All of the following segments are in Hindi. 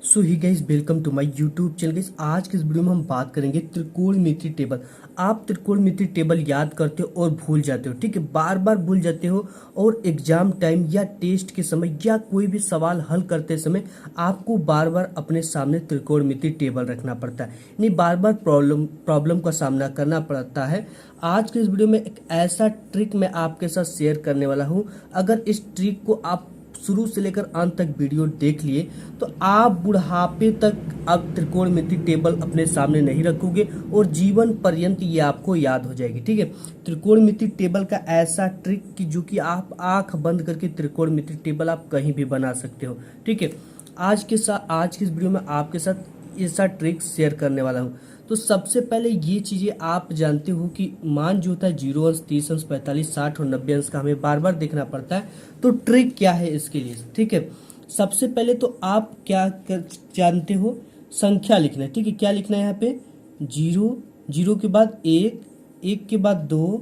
So hi guys, welcome to my YouTube channel. Guys, आज के इस वीडियो में हम बात करेंगे त्रिकोणमिति टेबल। आप त्रिकोणमिति टेबल याद करते हो और भूल जाते हो, ठीक है, बार बार भूल जाते हो। और एग्जाम टाइम या टेस्ट के समय या कोई भी सवाल हल करते समय आपको बार बार अपने सामने त्रिकोणमिति टेबल रखना पड़ता है, यानी बार बार प्रॉब्लम का सामना करना पड़ता है। आज के इस वीडियो में एक ऐसा ट्रिक मैं आपके साथ शेयर करने वाला हूँ। अगर इस ट्रिक को आप शुरू से लेकर अंत तक वीडियो देख लिए तो आप बुढ़ापे तक अब त्रिकोणमिति टेबल अपने सामने नहीं रखोगे और जीवन पर्यंत ये आपको याद हो जाएगी, ठीक है। त्रिकोणमिति टेबल का ऐसा ट्रिक कि जो कि आप आंख बंद करके त्रिकोणमिति टेबल आप कहीं भी बना सकते हो, ठीक है। आज के इस वीडियो में आपके साथ ऐसा ट्रिक शेयर करने वाला हूँ। तो सबसे पहले ये चीजें आप जानते हो कि मान जो होता है 0 अंश, 30 अंश, 45, 60 और 90 अंश का हमें बार बार देखना पड़ता है। तो ट्रिक क्या है इसके लिए, ठीक है। सबसे पहले तो आप जानते हो, संख्या लिखना है, ठीक है। क्या लिखना है यहाँ पे? 0, 0 के बाद 1, 1 के बाद 2,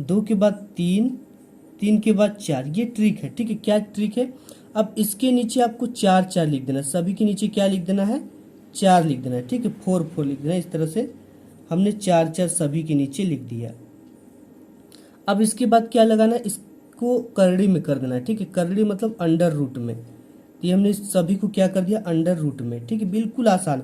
2 के बाद 3, 3 के बाद 4। ये ट्रिक है, ठीक है। क्या ट्रिक है? अब इसके नीचे आपको 4 4 लिख देना है। सभी के नीचे क्या लिख देना है? 4 लिख देना है, ठीक है। 4 4 लिख देना है। इस तरह से हमने 4 4 सभी के नीचे लिख दिया। अब इसके बाद क्या लगाना है? इसको करड़ी में कर देना है, ठीक है। करड़ी मतलब अंडर रूट में। तो ये हमने सभी को क्या कर दिया? अंडर रूट में, ठीक है। बिल्कुल आसान।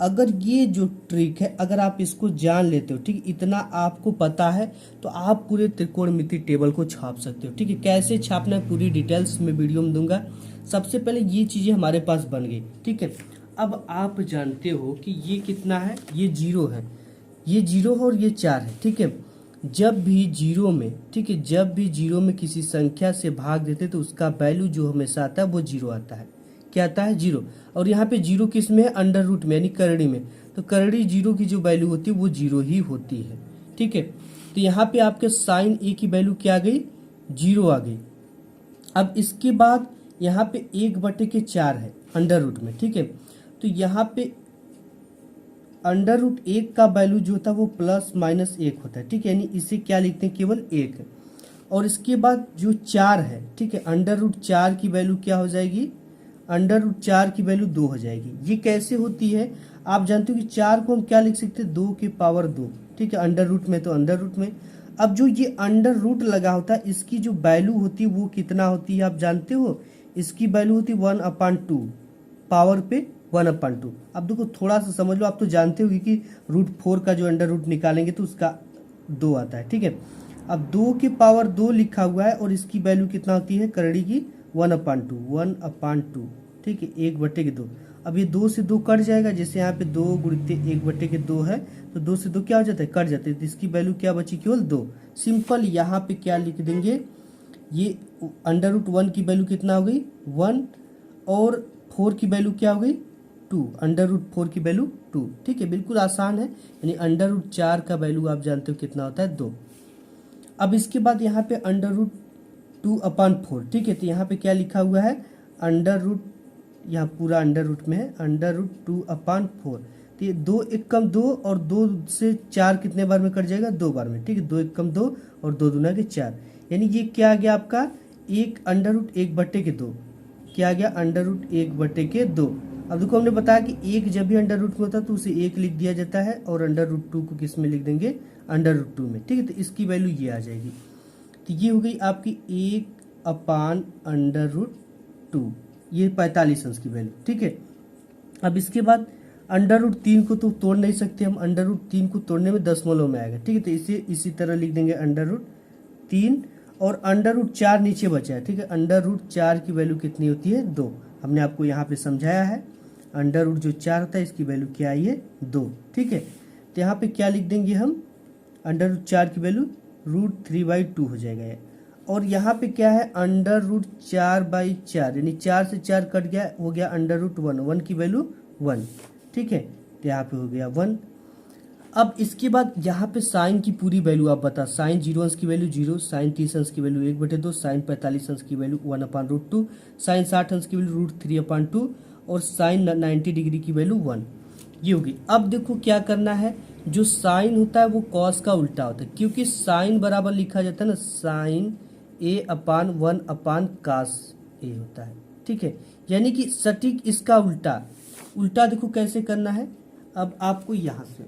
अगर ये जो ट्रिक है, अगर आप इसको जान लेते हो, ठीक है, इतना आपको पता है, तो आप पूरे त्रिकोणमिति टेबल को छाप सकते हो, ठीक है। कैसे छापना है पूरी डिटेल्स में वीडियो में दूंगा। सबसे पहले ये चीजें हमारे पास बन गई, ठीक है। अब आप जानते हो कि ये कितना है? ये 0 है, ये 0 है और ये 4 है, ठीक है। जब भी 0 में, ठीक है, जब भी 0 में किसी संख्या से भाग देते तो उसका वैल्यू जो हमेशा आता है वो 0 आता है। क्या आता है? 0। और यहाँ पे 0 किस में है? अंडर रूट में, यानी करड़ी में। तो करड़ी 0 की जो वैल्यू होती है वो 0 ही होती है, ठीक है। तो यहाँ पे आपके साइन ए की वैल्यू क्या आ गई? 0 आ गई। अब इसके बाद यहाँ पे 1/4 है अंडर रूट में, ठीक है। तो यहाँ पे अंडर रूट 1 का वैल्यू जो होता है वो +-1 होता है, ठीक है। यानी इसे क्या लिखते हैं? केवल 1। और इसके बाद जो 4 है, ठीक है, अंडर रूट 4 की वैल्यू क्या हो जाएगी? अंडर रूट 4 की वैल्यू 2 हो जाएगी। ये कैसे होती है? आप जानते हो कि 4 को हम क्या लिख सकते हैं? 2 की पावर 2, ठीक है। अंडर रूट में तो अंडर रूट में। अब जो ये अंडर रूट लगा होता है, इसकी जो वैल्यू होती है वो कितना होती है आप जानते हो? इसकी वैल्यू होती है 1/2, पावर पे 1/2। अब देखो थोड़ा सा समझ लो, आप तो जानते हो कि √4 का जो अंडर रूट निकालेंगे तो उसका 2 आता है, ठीक है। अब 2 की पावर 2 लिखा हुआ है और इसकी वैल्यू कितना होती है करड़ी की? 1/2, ठीक है, 1/2। अब ये 2 से 2 कट जाएगा, जैसे यहाँ पे 2 गुणित 1/2 है, तो 2 से 2 क्या हो जाता है? कट जाते हैं। तो इसकी वैल्यू क्या बची? केवल 2। सिंपल। यहाँ पे क्या लिख देंगे? ये अंडर रूट 1 की वैल्यू कितना हो गई? 1। और 4 की वैल्यू क्या हो गई? 2। अंडर रूट 4 की वैल्यू 2, ठीक है। बिल्कुल आसान है। यानी अंडर रूट 4 का वैल्यू आप जानते हो कितना होता है? 2। अब इसके बाद यहाँ पे अंडर रूट 2/4, ठीक है। तो यहाँ पे क्या लिखा हुआ है? अंडर रूट, यहाँ पूरा अंडर रूट में है, अंडर रूट 2/4। तो ये 2 1 कम 2 और 2 से 4 कितने बार में कट जाएगा? 2 बार में, ठीक है। 2 1 कम 2 और 2 दूना के 4। यानी ये क्या आ गया आपका? 1 अंडर रूट 1/2। क्या आ गया? Under root 1/2। अब देखो हमने बताया कि 1 जब भी अंडर रूट में होता है तो उसे 1 लिख दिया जाता है, और अंडर रूट 2 को किस में लिख देंगे? अंडर रूट 2 में, ठीक है। तो इसकी वैल्यू ये आ जाएगी। तो ये हो गई आपकी 1/√2, ये 45 अंश की वैल्यू, ठीक है। अब इसके बाद अंडर रूट 3 को तो तोड़ नहीं सकते हम, अंडर रूट 3 को तोड़ने में दशमलव में आएगा, ठीक है। तो इसे इसी तरह लिख देंगे अंडर रूट 3। और अंडर रूट 4 नीचे बचा है, ठीक है। अंडर रूट 4 की वैल्यू कितनी होती है? 2। हमने आपको यहाँ पे समझाया है। अंडर रूट जो 4 होता है इसकी वैल्यू क्या आई है? 2, ठीक है। तो यहाँ पे क्या लिख देंगे हम? अंडर रूट 4 की वैल्यू √3/2 हो जाएगा ये। और यहाँ पे क्या है? अंडर रूट 4/4, यानी 4 से 4 कट गया, हो गया अंडर रूट 1। 1 की वैल्यू 1, ठीक है। तो यहाँ पे हो गया 1। अब इसके बाद यहाँ पे साइन की पूरी वैल्यू आप बता। साइन 0 अंश की वैल्यू 0, साइन 30 अंश की वैल्यू 1/2, साइन 45 अंश की वैल्यू 1/√2, साइन 60 अंश की वैल्यू √3/2 और साइन 90 डिग्री की वैल्यू 1। ये होगी। अब देखो क्या करना है। जो साइन होता है वो कॉस का उल्टा होता है, क्योंकि साइन बराबर लिखा जाता है ना, साइन A/1/cos A होता है, ठीक है। यानी कि सटीक इसका उल्टा, उल्टा देखो कैसे करना है। अब आपको यहाँ से,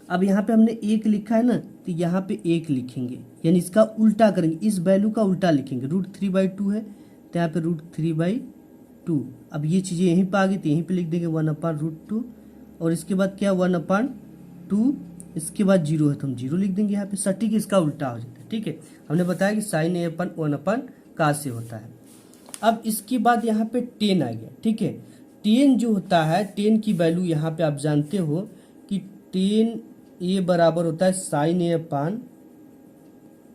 अब यहाँ पे हमने एक लिखा है ना, तो यहाँ पे एक लिखेंगे, यानी इसका उल्टा करेंगे, इस वैल्यू का उल्टा लिखेंगे। √3/2 है तो यहाँ पे √3/2। अब ये चीज़ें यहीं पर आ गई तो यहीं पे लिख देंगे 1/√2, और इसके बाद क्या 1/2, इसके बाद 0 है तो हम 0 लिख देंगे यहाँ पे। सटीक इसका उल्टा हो जाता है, ठीक है। हमने बताया कि sin A/1/cos से होता है। अब इसके बाद यहाँ पे 10 आ गया, ठीक है। 10 जो होता है, 10 की वैल्यू यहाँ पे आप जानते हो कि 10A बराबर होता है sin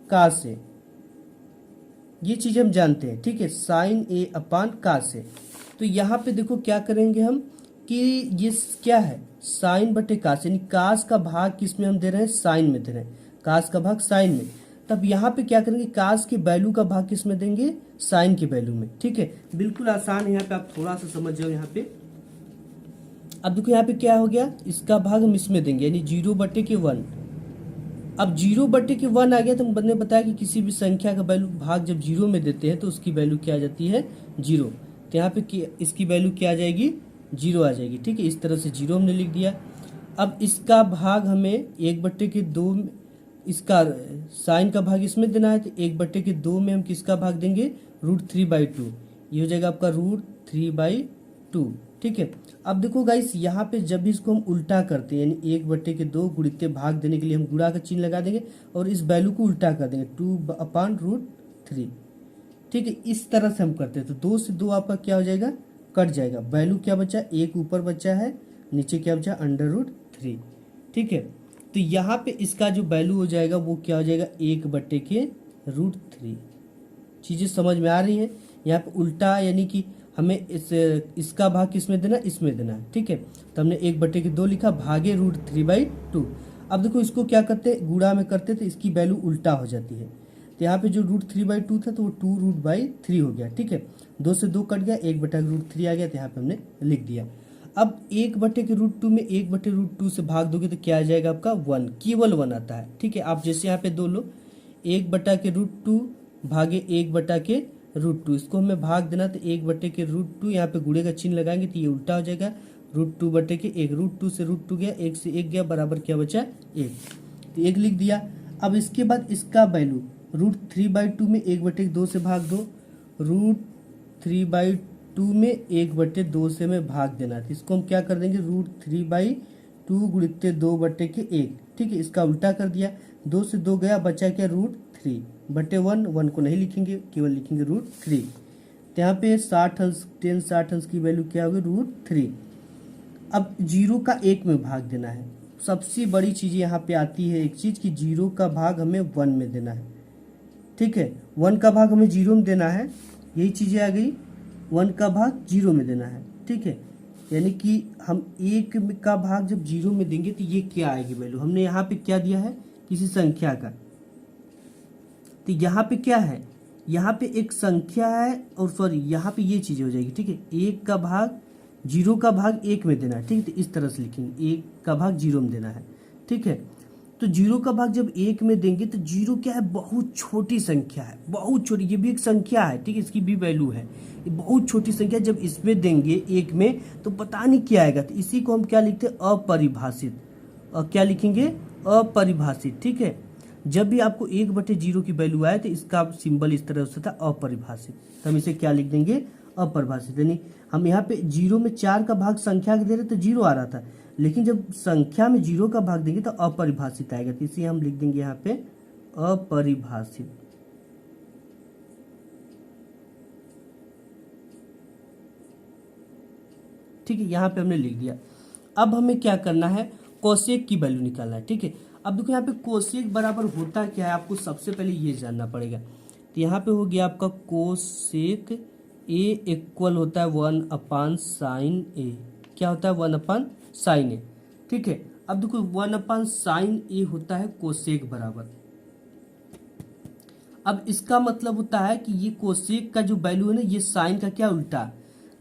A/cos से, ये चीज़ हम जानते हैं, ठीक है, sin A/cos से। तो यहाँ पे देखो क्या करेंगे हम कि ये क्या है, sin/cos, यानी cos का भाग किस में हम दे रहे हैं, sin में दे रहे हैं, cos का भाग sin में। तब यहाँ पे क्या करेंगे, cos की वैल्यू का भाग किस में देंगे, sin की वैल्यू में, ठीक है। बिल्कुल आसान है, यहाँ पे आप थोड़ा सा समझ जाओ यहाँ पे। अब देखो यहाँ पे क्या हो गया, इसका भाग हम इसमें देंगे, यानी 0/1। अब 0/1 आ गया तो हमने बताया कि किसी भी संख्या का वैल्यू भाग जब 0 में देते हैं तो उसकी वैल्यू क्या आ जाती है, 0। तो यहाँ पे इसकी वैल्यू क्या आ जाएगी, 0 आ जाएगी, ठीक है। इस तरह से 0 हमने लिख दिया। अब इसका भाग हमें 1/2, इसका साइन का भाग इसमें देना है, तो 1/2 में हम किसका भाग देंगे, √3/2। ये हो जाएगा आपका √3/2, ठीक है। अब देखो गाइस, यहाँ पे जब भी इसको हम उल्टा करते हैं, यानी 1/2 गुणित भाग देने के लिए हम गुणा का चिन्ह लगा देंगे और इस वैल्यू को उल्टा कर देंगे 2/√3, ठीक है। इस तरह से हम करते हैं तो 2 से 2 आपका क्या हो जाएगा, कट जाएगा। वैल्यू क्या बचा, 1 ऊपर बचा है, नीचे क्या बचा, √3, ठीक है। तो यहाँ पे इसका जो वैल्यू हो जाएगा वो क्या हो जाएगा, 1/√3। चीज़ें समझ में आ रही हैं। यहाँ पे उल्टा यानी कि हमें इसका भाग किस में देना, इसमें देना है, ठीक है। तो हमने 1/2 लिखा, भागे √3/2। अब देखो इसको क्या करते, गुणा में करते तो इसकी वैल्यू उल्टा हो जाती है। तो यहाँ पे जो √3/2 था तो वो 2√3 हो गया, ठीक है। 2 से 2 कट गया, 1/√3 आ गया, तो यहाँ पे हमने लिख दिया। अब 1/√2 में 1/√2 से भाग दोगे तो क्या आ जाएगा आपका, 1, केवल 1 आता है, ठीक है। आप जैसे यहाँ पे दो लो, 1/√2 भागे 1/√2, इसको हमें भाग देना तो 1/√2, यहाँ पे गुणे का चिन्ह लगाएंगे तो ये उल्टा हो जाएगा, √2/1, √2 से √2 गया, 1 से 1 गया, बराबर क्या बचा, 1, तो 1 लिख दिया। अब इसके बाद इसका वैल्यू √3/2 में 1/2 से भाग दो, √3/2 में 1/2 से में भाग देना, तो इसको हम क्या कर देंगे, √3/2 गुणित 2/1, ठीक है। इसका उल्टा कर दिया, 2 से 2 गया, बचा क्या, √3/1, 1 को नहीं लिखेंगे, केवल लिखेंगे √3। तो यहाँ पे 60 अंश, 10-60 अंश की वैल्यू क्या होगी, √3। अब 0 का 1 में भाग देना है। सबसे बड़ी चीज़ यहाँ पे आती है एक चीज़ कि 0 का भाग हमें 1 में देना है, ठीक है। 1 का भाग हमें 0 में देना है, यही चीज़ें आ गई, 1 का भाग 0 में देना है, ठीक है। यानी कि हम 1 का भाग जब 0 में देंगे तो ये क्या आएगी वैल्यू, हमने यहाँ पे क्या दिया है, किसी संख्या का, तो यहाँ पे क्या है, यहाँ पे एक संख्या है, और सॉरी यहाँ पे ये चीज़ हो जाएगी, ठीक है। 1 का भाग 0 का भाग 1 में देना है, ठीक है। तो इस तरह से लिखेंगे, 1 का भाग 0 में देना है, ठीक है। तो 0 का भाग जब 1 में देंगे तो 0 क्या है, बहुत छोटी संख्या है, बहुत छोटी, ये भी एक संख्या है, ठीक है, इसकी भी वैल्यू है, ये बहुत छोटी संख्या। जब इसमें देंगे 1 में तो पता नहीं क्या आएगा, तो इसी को हम क्या लिखते हैं, अपरिभाषित, और क्या लिखेंगे, अपरिभाषित, ठीक है। जब भी आपको 1/0 की वैल्यू आए तो इसका सिंबल इस तरह से था, अपरिभाषित, तो हम इसे क्या लिख देंगे, अपरिभाषित। यानी हम यहाँ पे 0 में 4 का भाग संख्या के दे रहे तो 0 आ रहा था, लेकिन जब संख्या में 0 का भाग देंगे तो अपरिभाषित आएगा, तो इसे हम लिख देंगे यहाँ पे अपरिभाषित, ठीक है। यहाँ पे हमने लिख दिया। अब हमें क्या करना है, कोसेक की वैल्यू निकालना है, ठीक है। अब देखो यहाँ पे कोसेक बराबर होता क्या है, आपको सबसे पहले ये जानना पड़ेगा। तो यहाँ पे हो गया आपका कोसेक ए इक्वल होता है 1/sin A, क्या होता है, 1/sin A, ठीक है। अब देखो 1/sin A होता है कोसेक बराबर। अब इसका मतलब होता है कि ये कोसेक का जो वैल्यू है ना, ये साइन का क्या उल्टा,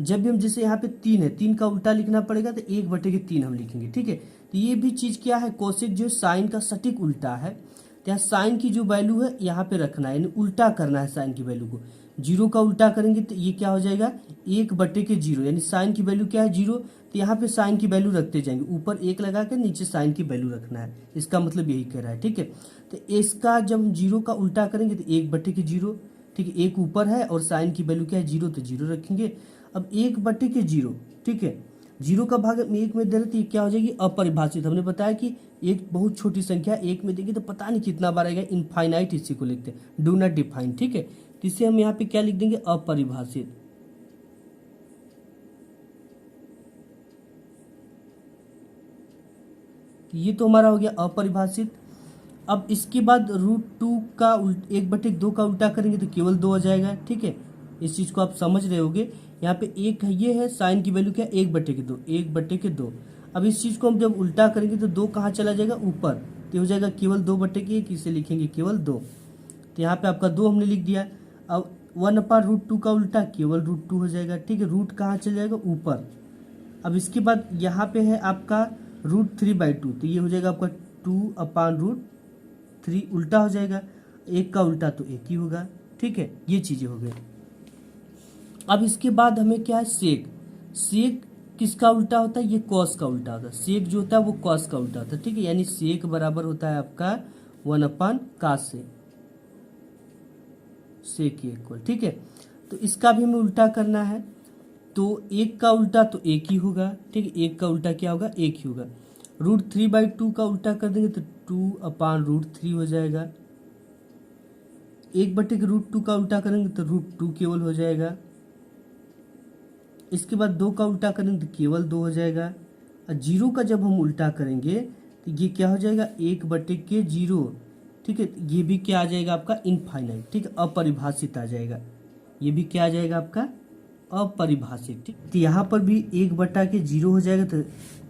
जब भी हम जैसे यहाँ पे 3 है, 3 का उल्टा लिखना पड़ेगा तो 1/3 हम लिखेंगे, ठीक है। तो ये भी चीज़ क्या है, कोसेक जो साइन का सटीक उल्टा है, तो यहाँ साइन की जो वैल्यू है यहाँ पे रखना है, यानी उल्टा करना है साइन की वैल्यू को। जीरो का उल्टा करेंगे तो ये क्या हो जाएगा, 1/0, यानी साइन की वैल्यू क्या है, जीरो। तो यहाँ पे साइन की वैल्यू रखते जाएंगे, ऊपर 1 लगा के नीचे साइन की वैल्यू रखना है, इसका मतलब यही कह रहा है। ठीक है, तो इसका जब हम जीरो का उल्टा करेंगे तो 1/0, ठीक है, एक ऊपर है और साइन की वैल्यू क्या है, जीरो, तो जीरो रखेंगे। अब 1/0, ठीक है, जीरो का भाग हम एक में दे रहे तो ये क्या हो जाएगी, अपरिभाषित। हमने बताया कि एक बहुत छोटी संख्या एक में देंगे तो पता नहीं कितना बार आएगा, इनफाइनाइट इसी को लिखते हैं, डू नॉट डिफाइन। ठीक है, तो इसे हम यहाँ पे क्या लिख देंगे, अपरिभाषित। ये तो हमारा हो गया अपरिभाषित। अब इसके बाद √2 का 1/2 का उल्टा करेंगे तो केवल 2 आ जाएगा। ठीक है, इस चीज को आप समझ रहे होगे। यहाँ पे एक है, ये है साइन की वैल्यू क्या, 1/2, 1/2। अब इस चीज को हम जब उल्टा करेंगे तो 2 कहाँ चला जाएगा, ऊपर, तो हो जाएगा केवल 2/1, इसे लिखेंगे केवल 2। तो यहाँ पे आपका 2 हमने लिख दिया। अब 1/√2 का उल्टा केवल √2 हो जाएगा। ठीक है, रूट कहाँ चल जाएगा, ऊपर। अब इसके बाद यहाँ पे है आपका √3/2, तो ये हो जाएगा आपका 2/√3, उल्टा हो जाएगा, एक का उल्टा तो एक ही होगा। ठीक है, ये चीजें हो गई। अब इसके बाद हमें क्या है, सेक। सेक किसका उल्टा होता है, ये कॉस का उल्टा होता है। सेक जो होता है वो कॉस का उल्टा होता है। ठीक है, यानी सेक बराबर होता है आपका 1/cos से, सेक इक्वल। ठीक है, तो इसका भी हमें उल्टा करना है, तो एक का उल्टा तो एक ही होगा। ठीक है, एक का उल्टा क्या होगा, एक ही होगा। √3/2 का उल्टा कर देंगे तो 2/√3 हो जाएगा। 1/√2 का उल्टा करेंगे तो √2 केवल हो जाएगा। इसके बाद 2 का उल्टा करेंगे तो केवल 2 हो जाएगा। और जीरो का जब हम उल्टा करेंगे तो ये क्या हो जाएगा, 1/0। ठीक है, ये भी क्या आ जाएगा आपका, इनफाइनाइट। ठीक है, अपरिभाषित आ जाएगा। ये भी क्या आ जाएगा आपका, अपरिभाषित। ठीक, तो यहाँ पर भी 1/0 हो जाएगा। तो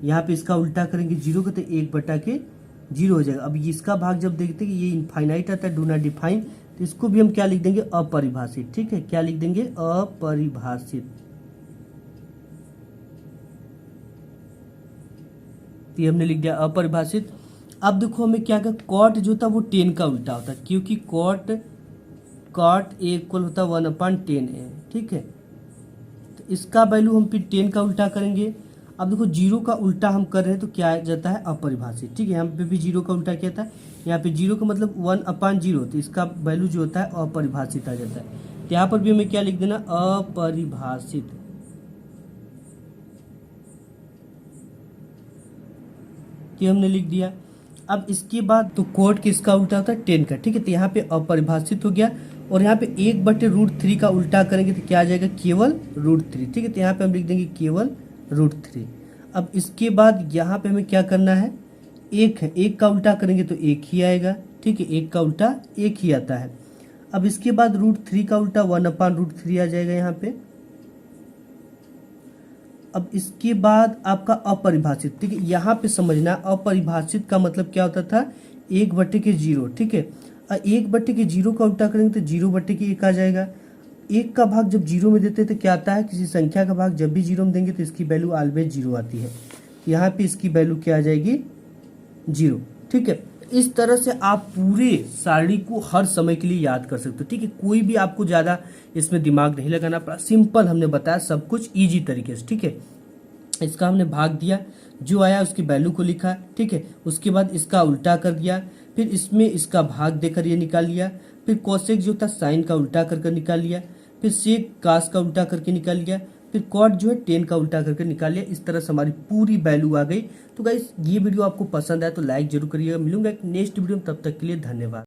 यहाँ पे इसका उल्टा करेंगे जीरो का तो 1/0 हो जाएगा। अब इसका भाग जब देखते हैं कि ये इनफाइनाइट आता है, डू नॉट डिफाइन, तो इसको भी हम क्या लिख देंगे, अपरिभाषित। ठीक है, क्या लिख देंगे, अपरिभाषित। तो ये हमने लिख दिया अपरिभाषित। अब देखो हमें क्या, कॉट जो था वो 10 का उल्टा होता है, क्योंकि कॉट ए इक्वल होता है 1/10 है। ठीक है, तो इसका वैल्यू हम फिर 10 का उल्टा करेंगे। अब देखो जीरो का उल्टा हम कर रहे हैं तो क्या आ जाता है, अपरिभाषित। ठीक है, यहाँ पे भी जीरो का उल्टा क्या था, यहाँ पे जीरो का मतलब 1/0, तो इसका वैल्यू जो होता है अपरिभाषित आ जाता है। तो यहाँ पर भी हमें क्या लिख देना, अपरिभाषित। ये हमने लिख दिया। अब इसके बाद तो कोड किसका उल्टा होता है, 10 का। ठीक है, तो यहाँ पे अपरिभाषित हो गया। और यहाँ पे 1/√3 का उल्टा करेंगे तो क्या आ जाएगा, केवल √3। ठीक है, तो यहाँ पे हम लिख देंगे केवल √3। अब इसके बाद यहाँ पे हमें क्या करना है, एक है, एक का उल्टा करेंगे तो एक ही आएगा। ठीक है, एक का उल्टा एक ही आता है। अब इसके बाद √3 का उल्टा 1/√3 आ जाएगा यहाँ पे। अब इसके बाद आपका अपरिभाषित। ठीक है, यहाँ पे समझना, अपरिभाषित का मतलब क्या होता था, 1/0। ठीक है, 1/0 का उल्टा करेंगे तो 0/1 आ जाएगा। एक का भाग जब जीरो में देते हैं तो क्या आता है, किसी संख्या का भाग जब भी जीरो में देंगे तो इसकी वैल्यू ऑलवेज जीरो आती है। यहाँ पे इसकी वैल्यू क्या आ जाएगी, 0। ठीक है, इस तरह से आप पूरे सारणी को हर समय के लिए याद कर सकते हो। ठीक है, कोई भी आपको ज़्यादा इसमें दिमाग नहीं लगाना पड़ा, सिंपल हमने बताया सब कुछ ईजी तरीके से। ठीक है, इसका हमने भाग दिया, जो आया उसकी वैल्यू को लिखा। ठीक है, उसके बाद इसका उल्टा कर दिया, फिर इसमें इसका भाग देकर ये निकाल लिया, फिर कोसेक जो था साइन का उल्टा कर निकाल लिया, फिर सेक कास का उल्टा करके निकाल लिया, फिर कॉट जो है 10 का उल्टा करके निकाल लिया। इस तरह से हमारी पूरी वैल्यू आ गई। तो गाइस ये वीडियो आपको पसंद आया तो लाइक जरूर करिएगा। मिलूंगा एक नेक्स्ट वीडियो में, तब तक के लिए धन्यवाद।